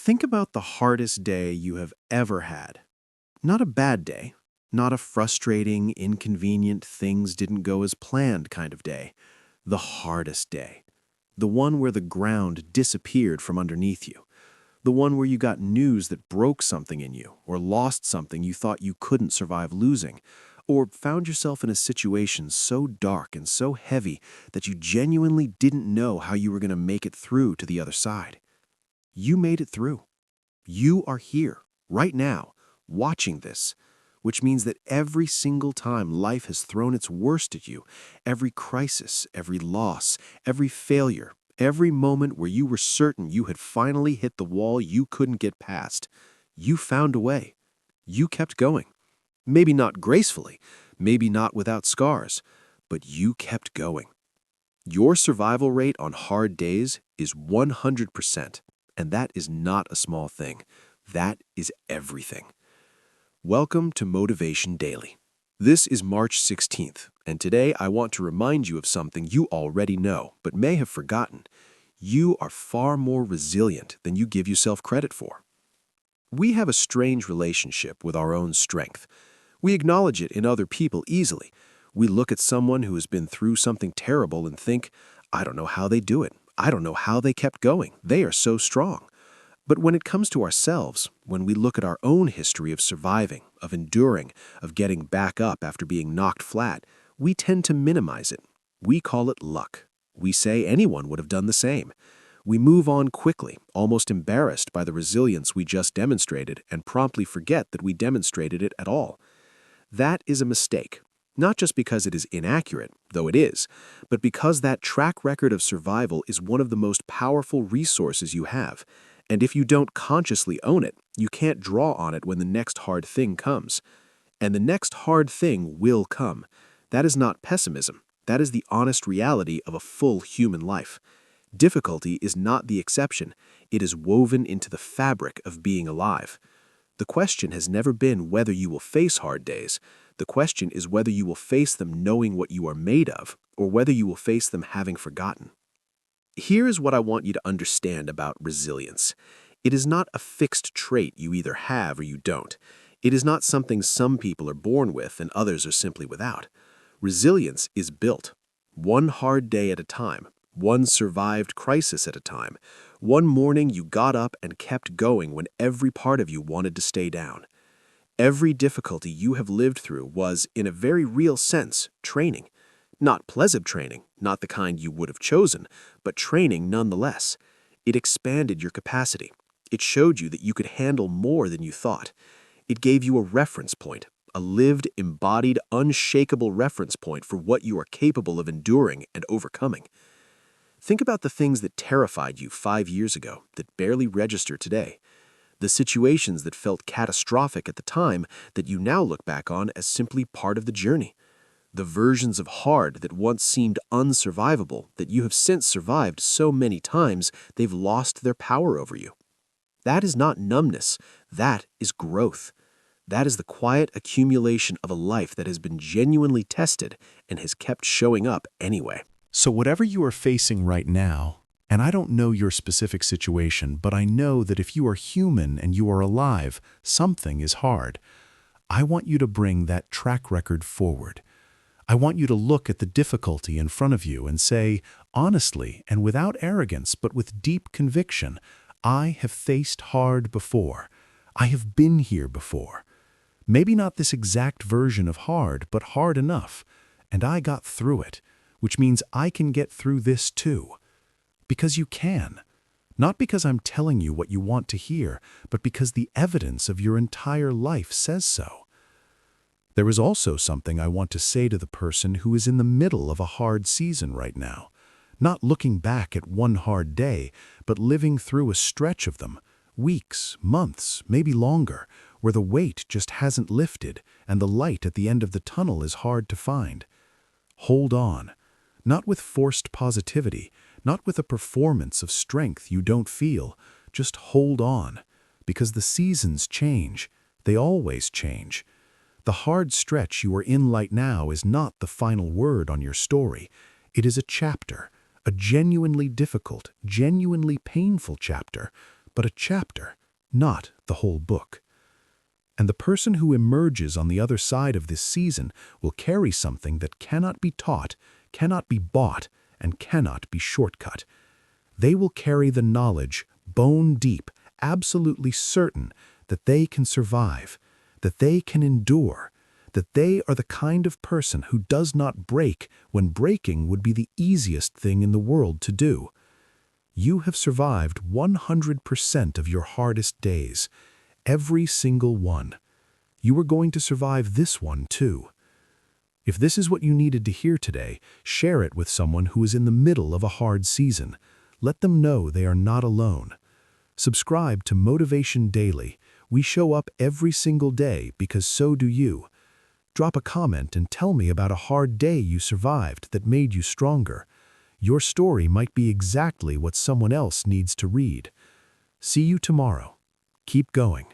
Think about the hardest day you have ever had. Not a bad day, not a frustrating, inconvenient, things didn't go as planned kind of day. The hardest day. The one where the ground disappeared from underneath you. The one where you got news that broke something in you, or lost something you thought you couldn't survive losing, or found yourself in a situation so dark and so heavy that you genuinely didn't know how you were going to make it through to the other side. You made it through. You are here, right now, watching this, which means that every single time life has thrown its worst at you, every crisis, every loss, every failure, every moment where you were certain you had finally hit the wall you couldn't get past, you found a way. You kept going. Maybe not gracefully, maybe not without scars, but you kept going. Your survival rate on hard days is 100%. And that is not a small thing. That is everything. Welcome to Motivation Daily. This is March 16th, and today I want to remind you of something you already know, but may have forgotten. You are far more resilient than you give yourself credit for. We have a strange relationship with our own strength. We acknowledge it in other people easily. We look at someone who has been through something terrible and think, I don't know how they do it. I don't know how they kept going. They are so strong. But when it comes to ourselves, when we look at our own history of surviving, of enduring, of getting back up after being knocked flat, we tend to minimize it. We call it luck. We say anyone would have done the same. We move on quickly, almost embarrassed by the resilience we just demonstrated, and promptly forget that we demonstrated it at all. That is a mistake. Not just because it is inaccurate, though it is, but because that track record of survival is one of the most powerful resources you have. And if you don't consciously own it, you can't draw on it when the next hard thing comes. And the next hard thing will come. That is not pessimism. That is the honest reality of a full human life. Difficulty is not the exception. It is woven into the fabric of being alive. The question has never been whether you will face hard days. The question is whether you will face them knowing what you are made of, or whether you will face them having forgotten. Here is what I want you to understand about resilience. It is not a fixed trait you either have or you don't. It is not something some people are born with and others are simply without. Resilience is built, one hard day at a time, one survived crisis at a time, one morning you got up and kept going when every part of you wanted to stay down. Every difficulty you have lived through was, in a very real sense, training. Not pleasant training, not the kind you would have chosen, but training nonetheless. It expanded your capacity. It showed you that you could handle more than you thought. It gave you a reference point, a lived, embodied, unshakable reference point for what you are capable of enduring and overcoming. Think about the things that terrified you 5 years ago that barely register today. The situations that felt catastrophic at the time that you now look back on as simply part of the journey. The versions of hard that once seemed unsurvivable that you have since survived so many times they've lost their power over you. That is not numbness. That is growth. That is the quiet accumulation of a life that has been genuinely tested and has kept showing up anyway. So whatever you are facing right now, and I don't know your specific situation, but I know that if you are human and you are alive, something is hard. I want you to bring that track record forward. I want you to look at the difficulty in front of you and say, honestly and without arrogance, but with deep conviction, I have faced hard before. I have been here before. Maybe not this exact version of hard, but hard enough. And I got through it, which means I can get through this too. Because you can. Not because I'm telling you what you want to hear, but because the evidence of your entire life says so. There is also something I want to say to the person who is in the middle of a hard season right now, not looking back at one hard day, but living through a stretch of them, weeks, months, maybe longer, where the weight just hasn't lifted and the light at the end of the tunnel is hard to find. Hold on, not with forced positivity, not with a performance of strength you don't feel. Just hold on, because the seasons change. They always change. The hard stretch you are in right now is not the final word on your story. It is a chapter, a genuinely difficult, genuinely painful chapter, but a chapter. not the whole book. And the person who emerges on the other side of this season will carry something that cannot be taught, cannot be bought, and cannot be shortcut. They will carry the knowledge, bone deep, absolutely certain that they can survive, that they can endure, that they are the kind of person who does not break when breaking would be the easiest thing in the world to do. You have survived 100% of your hardest days, every single one. You are going to survive this one too. If this is what you needed to hear today, share it with someone who is in the middle of a hard season. Let them know they are not alone. Subscribe to Motivation Daily. We show up every single day because so do you. Drop a comment and tell me about a hard day you survived that made you stronger. Your story might be exactly what someone else needs to read. See you tomorrow. Keep going.